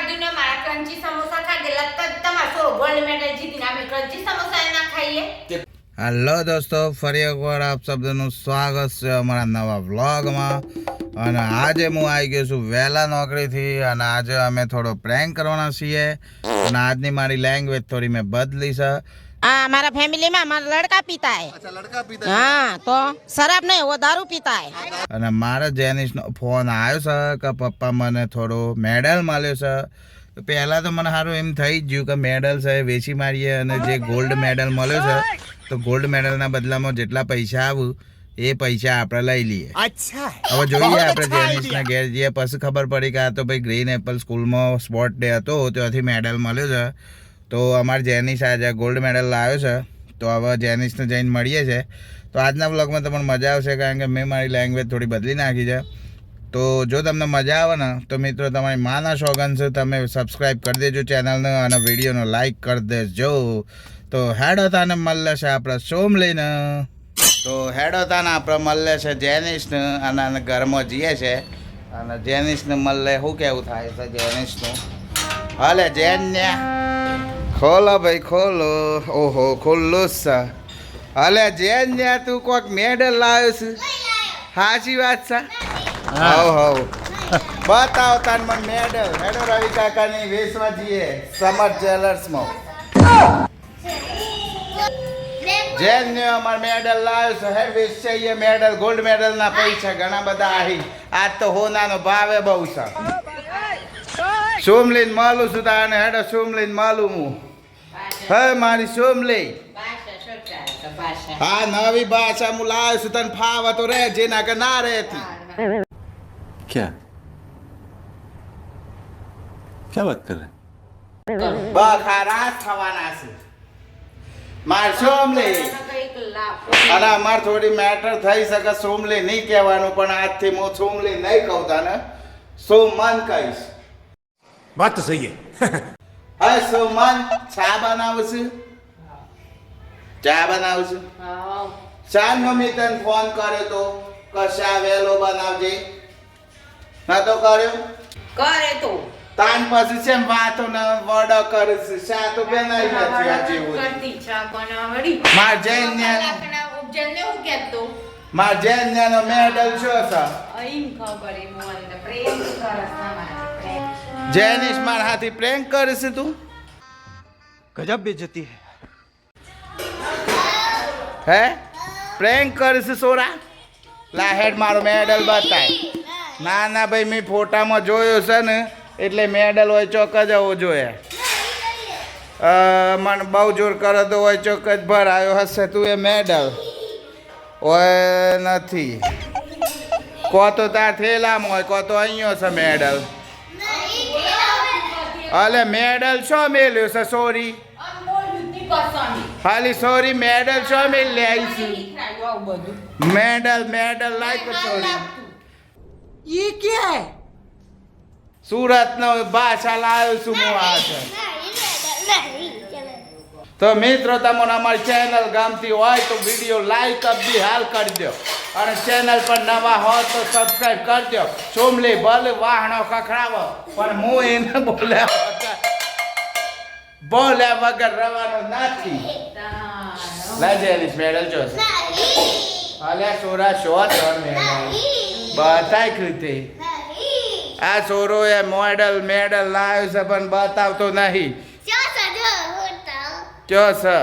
દીનો મારા ક્રન્ચી સમોસા ખાધેલા તો તમારો ગોલ્ડ મેડલ જીતીને અમે ક્રન્ચી સમોસા ના ખાઈએ. હેલો દોસ્તો, ફરી એકવાર આપ સૌનું સ્વાગત છે અમારા નવા વ્લોગમાં. અને આજે હું આવી ગયો છું વહેલા નોકરીથી અને આજે અમે થોડો પ્રેન્ક કરવાના છીએ અને આજની મારી લેંગ્વેજ થોડી મેં બદલી છે. हमारा फैमिली में हमारा लड़का पीता है. अच्छा, लड़का पीता है. हाँ, तो शराब नहीं, वो दारू पीता है. અને મારા જેનિસનો ફોન આવ્યો છે કે પપ્પા મને થોડો મેડલ મળ્યો છે. પહેલાં તો મને સારું એમ થઈ જ ગયું કે મેડલ છે વેચી મારીએ અને જે ગોલ્ડ મેડલ મળ્યો છે તો ગોલ્ડ મેડલના બદલામાં જેટલા પૈસા આવું એ પૈસા આપણે લઈ લઈએ. અચ્છા, હવે જોઈએ આપણે જેનિસના ઘેર જઈએ પછી ખબર પડી કે આ તો ભાઈ ગ્રીન એપલ સ્કૂલમાં સ્પોર્ટ ડે હતો ત્યાંથી મેડલ મળ્યો છે. તો અમારે જેનિસ આજે ગોલ્ડ મેડલ લાવ્યો છે તો હવે જેનિસને જઈને મળીએ છીએ. તો આજના બ્લોગમાં તમને મજા આવશે કારણ કે મેં મારી લેંગ્વેજ થોડી બદલી નાખી છે. તો જો તમને મજા આવે ને તો મિત્રો તમારી માના શોગન છે તમે સબસ્ક્રાઈબ કરી દેજો ચેનલને અને વિડીયોને લાઈક કરી દેજો. તો હેડો તાને મળે છે આપણે સોમ લઈને. તો હેડો તાને આપણે મળે છે જેનિસને અને ઘરમાં જઈએ છે અને જેનિસને મળે શું કેવું થાય છે જેનિસનું. હાલે જેન્યા ખોલો ભાઈ ખોલો. ઓહો ખોલ્લો છે. હાલે જેન્યા તું કોઈક મેડલ લાવ્યો છે? સાચી વાત છે. હાવ હાવ બતાવ તાન મને મેડલ. હેડો રવિ કાકાની વેચવા જઈએ સમર જ્વેલર્સમાં. જેન્યો અમાર મેડલ લાવ્યો છે હે વેચીએ મેડલ ગોલ્ડ મેડલના પૈસા ઘણા બધા આહી. આજ તો હોનાનો ભાવે બહુ છે. સોમલીન માલું છું તાને હેડો સોમલીન માલું હું. હે મારી સોમલી હા નવી ભાષા હું લાવ્યો છું તને ફાવે તો રહે જેના કે ના રહેતી. क्या क्या बात कर रहे हैं? બખારા થવાના છે માર સોમલી. અને અમાર થોડી મેટર થઈ શકે સોમલી નહીં કહેવાનું પણ આજથી હું સોમલી નહીં કહું તને સોમન કહીશ. बात तो सही है. હા સોમન ચા બનાવશું ચા બનાવશું. ચાનો મેં તને ફોન કર્યો તો કશા વહેલો બનાવજે ના તો કર્યો કરે તો તાન પછી છે વાતો ને વડો કરે છે શા તો બનાવી નથી આ જેવું. કરતી ચા બનાવડી માર જૈન્ય ઉપજનને હું કહેતો માર જૈન્યનો મેડલ શું છે? અઈમ ખબર એ મોને પ્રેમ કરસ ના મારા પ્રેમ. જેનિસ માર હાથી પ્રેન્ક કરે છે તું? गजब बेइज्जती है. હે પ્રેન્ક કરે છે સોરા? લા હેડ મારો મેડલ બતાય. ના ના ભાઈ મેં ફોટામાં જોયો છે ને એટલે મેડલ હોય ચોક જ હોવો જોઈએ. મને બહુ જોર કરે તો હોય ચોક જ ભરાયો હશે તું એ મેડલ હોય નથી. કો તો તાર થેલામાં હોય કો તો અહીંયા છે મેડલ. અલે મેડલ શું મેલ્યું છે સોરી? ખાલી સોરી મેડલ શું મેલ લે આવીશું? Medal medal like sorry. ये क्या है? સુરતનો ભાષા લાવ્યો છું હું આજે. તો મિત્રો તમને અમારી ચેનલ ગમતી હોય તો વિડીયો લાઈક અબી હાલ કરી દો અને ચેનલ પર નવા હો તો સબસ્ક્રાઇબ કરી દો. સોમલી ભલે વાહણો ખખડાવો પણ હું એને બોલ્યા વગર રહેવાનો નથી. લેજેનિસ મેડલ જો છે. અલ્યા સોરા શોટ મેડલ બતાય કૃતિ. આ સોરો એ મોડલ મેડલ લાવ્યો છે પણ બતાવતો નહીં. ક્યો છે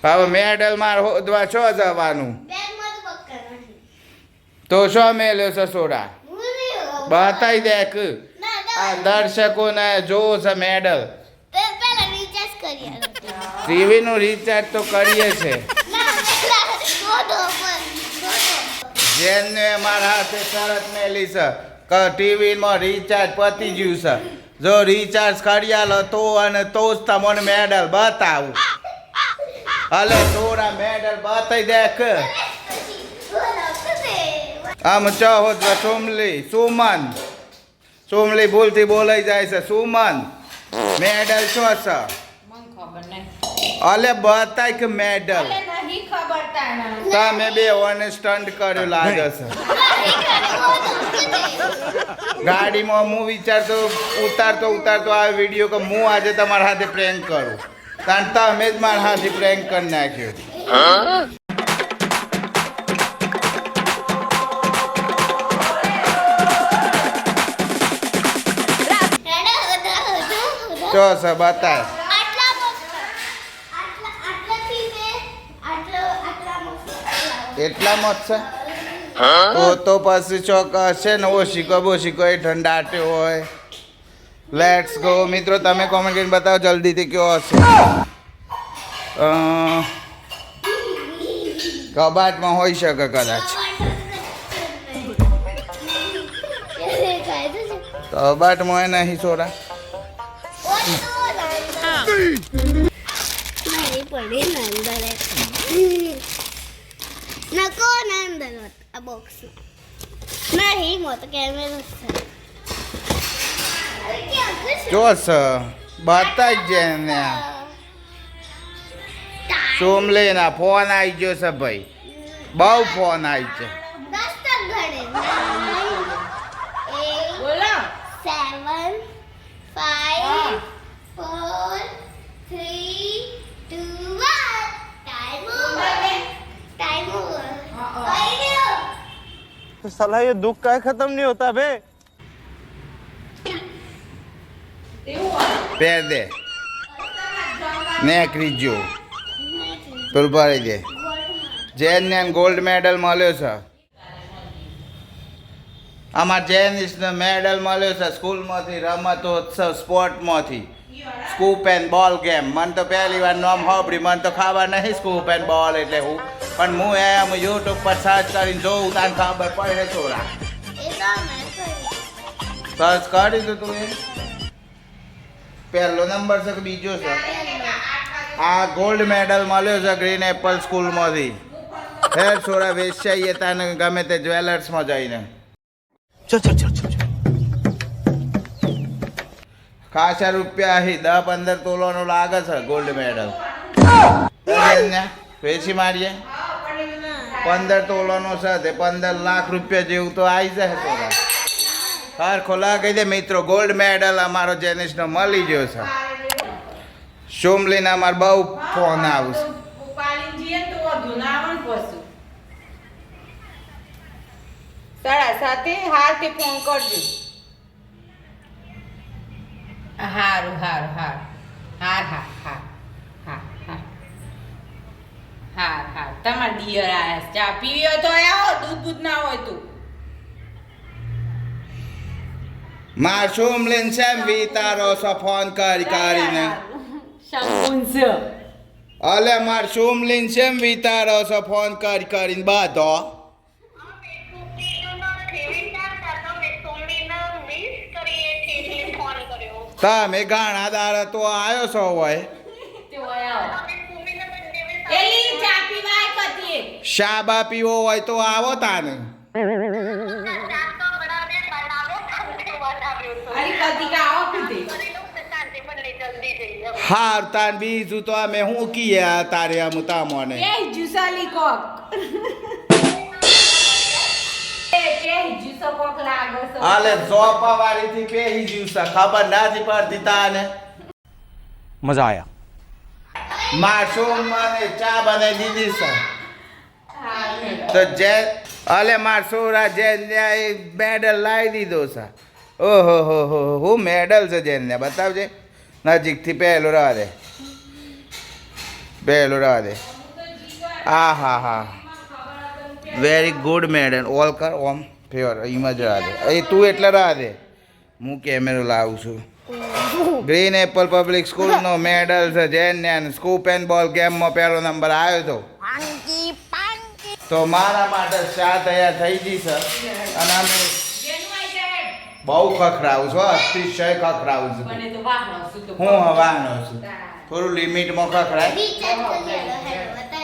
હવે મેડલ માર હોદવા છો જવાનું તો શું મેલ્યો છે સોરા? બતાવી દેખ આ દર્શકોને જોવો છે મેડલ. ટીવી નું રિચાર્જ તો કરીએ છે. જેને મારા હાથે શરત મેલી છે કે ટીવીમાં રિચાર્જ પતી ગયું છે. જો રિચાર્જ કરી આલો તો અને તો જ તમને મેડલ બતાવું. હલે થોડા મેડલ બતાવી દેખ. આમ ચાહો સોમલી સુમન સોમલી ભૂલથી બોલાઈ જાય છે સુમન. મેડલ શું છે? મને ખબર નહીં. અલે બતાય કે મેડલ નહીં ખબર તાણા. તમે બે ઓને સ્ટન્ટ કર્યો લાગે છે. ગાડીમાં હું વિચારતો ઉતારતો આ વિડીયો કે હું આજે તમારા હાથે પ્રેન્ક કરું કારણ તમે જ મારા હાથે પ્રેન્ક કરી નાખ્યો. ચો સર બતાય એટલામાં જ છે તો પછી ચોક હશે ને ઓશીકો બોશીકો એ ઠંડાટે હોય. લેટ્સ ગો મિત્રો, તમે કોમેન્ટ કરીને બતાવો જલ્દીથી કયો હશે. કબાટમાં હોઈ શકે કદાચ. કબાટમાં નહીં છોરા. नको ना अंदर आ बॉक्स नहीं मत कैमरा अरे क्या कुछ જો સર બતાવી જ ને સોમલેના ફોન આવી ગયો છે ભાઈ, બહુ ફોન આવી છે. 10 तक घड़े 8 બોલો 7 5 4 3 2 1 टाइम ओवर टाइम ओवर तो साला ये दुख का खत्म नहीं होता बे. પહેર દે નેકરી જો પેલું ભરી દે. જેનને ગોલ્ડ મેડલ મળ્યો છે. અમારા જેનિસને મેડલ મળ્યો છે સ્કૂલમાંથી, રમતોત્સવ સ્પોર્ટમાંથી, સ્કૂપ એન્ડ બોલ ગેમ. મને તો પહેલી વાર નામ સાંભળી, મને તો ખબર નહીં સ્કૂપ એન્ડ બોલ એટલે હું, પણ હું એમ યુટ્યુબ પર સર્ચ કરીને જોઉં તને ખબર પડે છોરા. સર્ચ કરી દો તું. એ પહેલો નંબર છે કે બીજો છે? આ ગોલ્ડ મેડલ મળ્યો છે ગ્રીન એપલ સ્કૂલમાંથી. હેર છોરા વેચાઈએ તને ગમે તે જ્વેલર્સમાં જઈને. चल चल चल चल ખાસા રૂપિયા અહીં 10-15 તોલાનો લાગે છે ગોલ્ડ મેડલ. વેચી મારીએ 15 તોલાનો છે તે 15 લાખ રૂપિયા જેવું તો આવી જાય છોરા. હાર ખોલા કહી દે મિત્રો, ગોલ્ડ મેડલ અમારો જેનિસનો મળી ગયો છે. સોમલીને અમારે બહુ ફોન આવશે. ઉપાડીને જઈએ ને તો વધુ ના આવે ને પછી 7:30 હારથી ફોન કરજો. હારું હારું હાર હાર હાર હાર હા હા હાર હાર તમારા દિયર આયા છે. ચા પીવી હોય તો આવો, દૂધ ના હોય તો. માર સોમલીન સેમ વિતારો છો ફોન કરીને. શંકુંસ અલે માર સોમલીન સેમ વિતારો છો ફોન કરીને બાધો. તમે ઘણા દાડા તો આવ્યો છો હોય. એલી ચા પીવાય કતી શાબા પીવો હોય તો આવો તાને. અરે કતી કા આવો કીધી હાર તાન બીજું તો અમે હું કીએ તારે આમ તામોને. એ જુસાલી કોક કે જુસો કોક લાગો છો. આલે ઝોપા વાળીથી પેહી જ્યુસ ખબર નથી પડતી તાને. मजा आया. માર સોમને ચા બનાવી દીધી છે હા તો જે અલે માર સોરા જેન મેડલ લાવી દીધો છે. ઓહો હો હો હું મેડલ છે જેનને બતાવજે નજીકથી. પહેલો રાહ દે, પહેલો રાહ દે. આ હા હા વેરી ગુડ મેડલ. ઓલ કર ઓમ ફેવર એમાં જ રાહ દે. એ તું એટલે રાહ દે, હું કેમેરો લાવું છું. ગ્રીન એપલ પબ્લિક સ્કૂલનો મેડલ છે જેને સ્કૂપ એન્ડ બોલ ગેમમાં પહેલો નંબર આવ્યો હતો. તો મારા માટે ચા તૈયાર થઈ ગઈ છે અને અમે બહુ ખખરાવું છું, અતિશય ખખરાવું છું. મને તો વાહનો છું તો હું હવાનો છું, થોડું લિમિટમાં ખખરાય.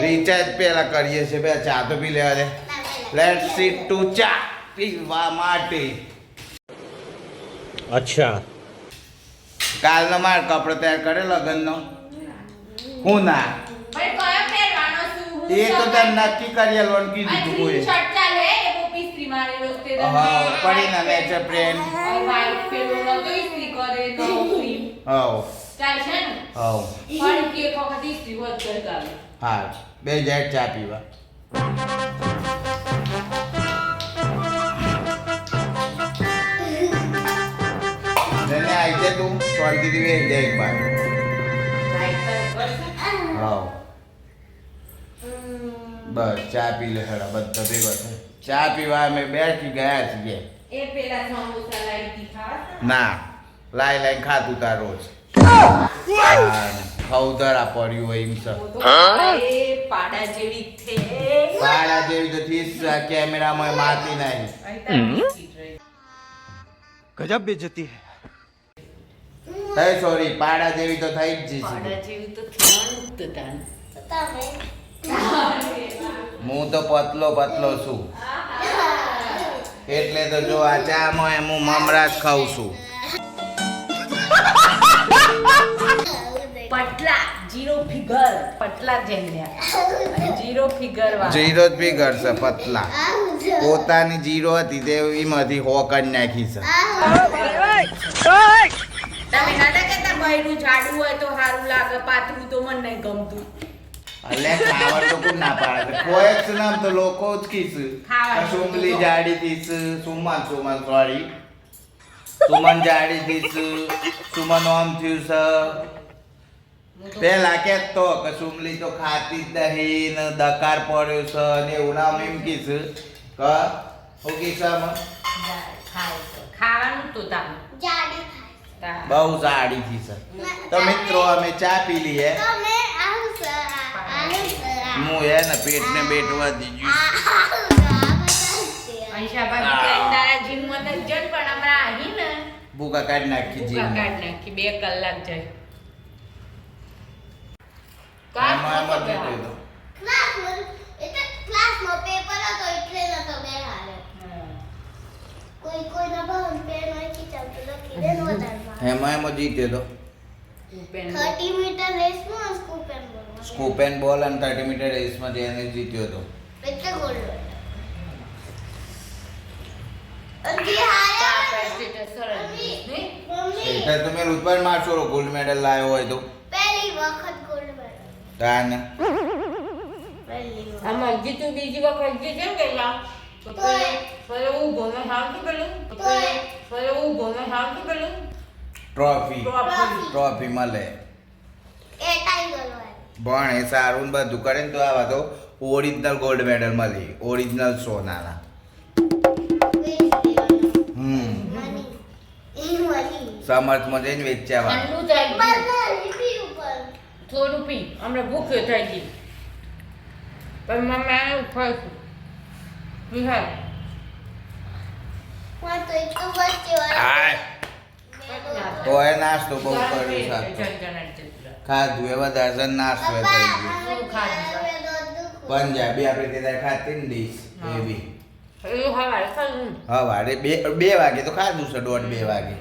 રિચાર્જ પહેલા કરીએ છીએ, બે ચા તો પી લેવા દે. લેટ્સ સીટ ટુ ચા પીવા માટે. अच्छा કાલનો માર કપડો તૈયાર કરે લગ્નનો. હું ના ભાઈ કયો પહેરવાનો છું હું એ તો તને નક્કી કરી આલવાનું કીધું તું. શર્ટ ચાલે એ બહુ પીસ્ત્રી મારેલો હા પડી ના નેચર ફ્રેન્ડ વાઈટ પેલું નતો ઈસ્ત્રી કરે તો ક્રીમ હા ચાલશે ને હા ફરી કે એક વખત ઈસ્ત્રી હોત કરી ચાલે હા બે જાય ચા પીવા ને આઈ તું શાંતિથી બેસી જાય એક બાર રાઈટ કરશે હા બસ ચા પી લે હેડા બધા ભેગા થઈ ચા પીવા અમે બેસી ગયા છીએ એ પેલા સમોસા લાવી દી ખાવા ના લાઈ ખાતું તાર રોજ ખવદરા પડ્યું હોય એમ છે એ પાડા જેવી છે પાડા જેવી તો થી કેમેરામાં માતી નહીં गजब बेइज्जती है હે સોરી પાડા જેવી તો થઈ જ પાડા જશે જેવી તો થવાનું જ તાન તમે હું તો પતલો છું એટલે તો જો આ ચામાં એમ હું મમરા જ ખાઉં છું પટલા જીરો ફિગર પટલા જેન્યા જીરો ફિગર વાળા જીરો જ બી કરશે પતલા પોતાની જીરો હતી તે એમાંથી હો કરી નાખી છે તમે નતા કહેતા બૈરું જાડું હોય તો સારું લાગે પાતળું તો મને નહીં ગમતું અલે ખાવા તો કોણ ના પાડે છે કોઈ જ નામ તો લોકો જ કીસ ખાવાનું સુમલી જાડી દીસ સુમન સોરી સુમન જાડી દીસ સુમન ઓમ થયું છે પેલા કે તો કે સુમલી તો ખાતી જ નહીં ને દકાર પડ્યો છે ને એવું નામ એમ કીસ કે હું કીસ ખાવાનું તો તામ જાડી બહુ જાડી થી છે તો મિત્રો અમે ચા પી લઈએ તમે આવશે હું એ ને પેટને બેટવા દીધું અંશાભાઈ કે તારા જીમમાં તો જન પણ હમણાં આહી ને ભૂકા કાઢી નાખી ભૂકા જીવમાં. કાઢ નાખી 2 કલાક જાય એમાં દીધું તો. ક્લાસમાં પેપર હતો એટલે નતો બેહાડ્યો કોઈના ભાવ પેન નથી ચાલતું લખી દે વધારમાં એમાં જીત્યો તો 30 મીટર રેસમાં સ્કૂપેન બોલવા સ્કૂપ એન્ડ બોલ અને 30 મીટર રેસમાં એને જીત્યો હતો એટલે ગોલ્ડ મેડલ અંજી હાયા મમ્મી એટલે તમે રૂપર મારશો ગોલ્ડ મેડલ લાવ્યો હોય તો પહેલી વખત ગોલ્ડ મેડલ તાન પહેલી વખત આમાં જીતું બીજી વખત જીતે પેલા ફરે હું ગોમે હાલતું પેલું ફરે હું ગોમે હાલતું પેલું ટ્રોફી મળે એ ટાઈગર હોય પણ એ સારું ને બધું કરે ને તો આવા તો ઓરિજિનલ ગોલ્ડ મેડલ મળી ઓરિજિનલ સોનાના સમર્થમાં જઈને વેચ્યા ઠંડુ થઈ ગયું રિવ્યુ ઉપર થોડું પી હમણાં ભૂખ્યો થઈ ગઈ પણ મમ્મી ઉઠાડશું વિહાર માં તો એક તો વચ્ચે હાય તો એ નાસ્તો બહુ કર્યો સાતો ખાધું એ વધારે નાસ્તો એ થઈ ગયો પંજાબી આપણે તે દાડે ખાતી ને ડીશ એવી એ હવારે ખાધું હવારે બે વાગે તો ખાધું છે 1:30 વાગે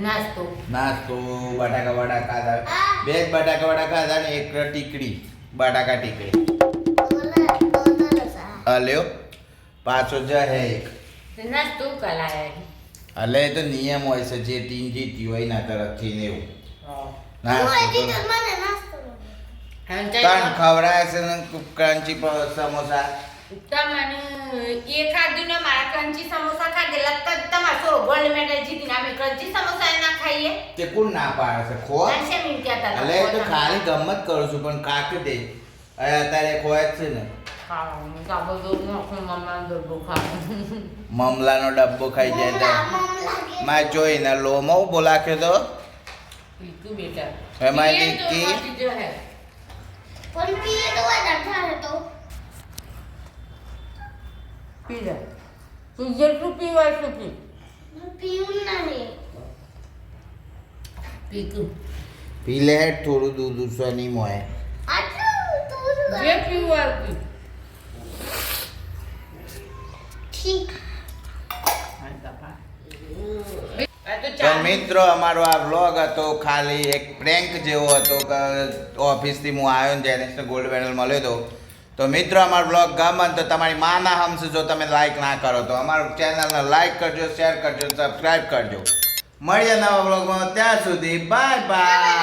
નાસ્તો નાસ્તો બટાકા વડા ખાધા બે જ બટાકા વડા ખાધા ને એક ટીકડી બટાકા ટીકડી અલ્યો પાછો જ હે એક નાસ્તો કલાયા અલે એ તો નિયમ હોય છે જે ટીમ જીતી હોય એના તરફથી ને એવું મને નાસ્તો નાસ્તો ત્રણ ખવડાય છે ને ક્રન્ચી સમોસા તમને એ ખાધું ને મારા ક્રંચી સમોસા ખાધેલા તો તમારો છોરો ગોલ્ડ મેડલ જીતીને અમે ક્રંચી સમોસા ના ખાઈએ તે કોણ ના પાડે છે ખો નાશે મીન કહેતા અલે તો ખાલી ગમત કરું છું પણ કાક દે અત્યારે ખોય જ છે ને મમલાનો ડબ્બો ખાઈ જાય તો માં જોઈને લોમો બોલાખ્યો તો એમાં ટીકી પણ પીએ તો વધારે થાય તો જેટલું પીવાય એટલું પી પીવું નહીં પીતું પી લે થોડું દૂધ ઉસવાની મોય આટલું તો જે પીવાય પી ઠીક તો મિત્રો અમારો આ વ્લોગ હતો ખાલી એક પ્રેન્ક જેવો હતો કે ઓફિસથી હું આવ્યો ને જેનેશને ગોલ્ડ મેડલ મળ્યો હતો તો તો મિત્રો અમારો બ્લોગ ગમે તો તમારી માના હમશે જો તમે લાઈક ના કરો તો અમારું ચેનલને લાઈક કરજો, શેર કરજો, સબસ્ક્રાઇબ કરજો. મળીએ નવા બ્લોગમાં, ત્યાં સુધી બાય બાય.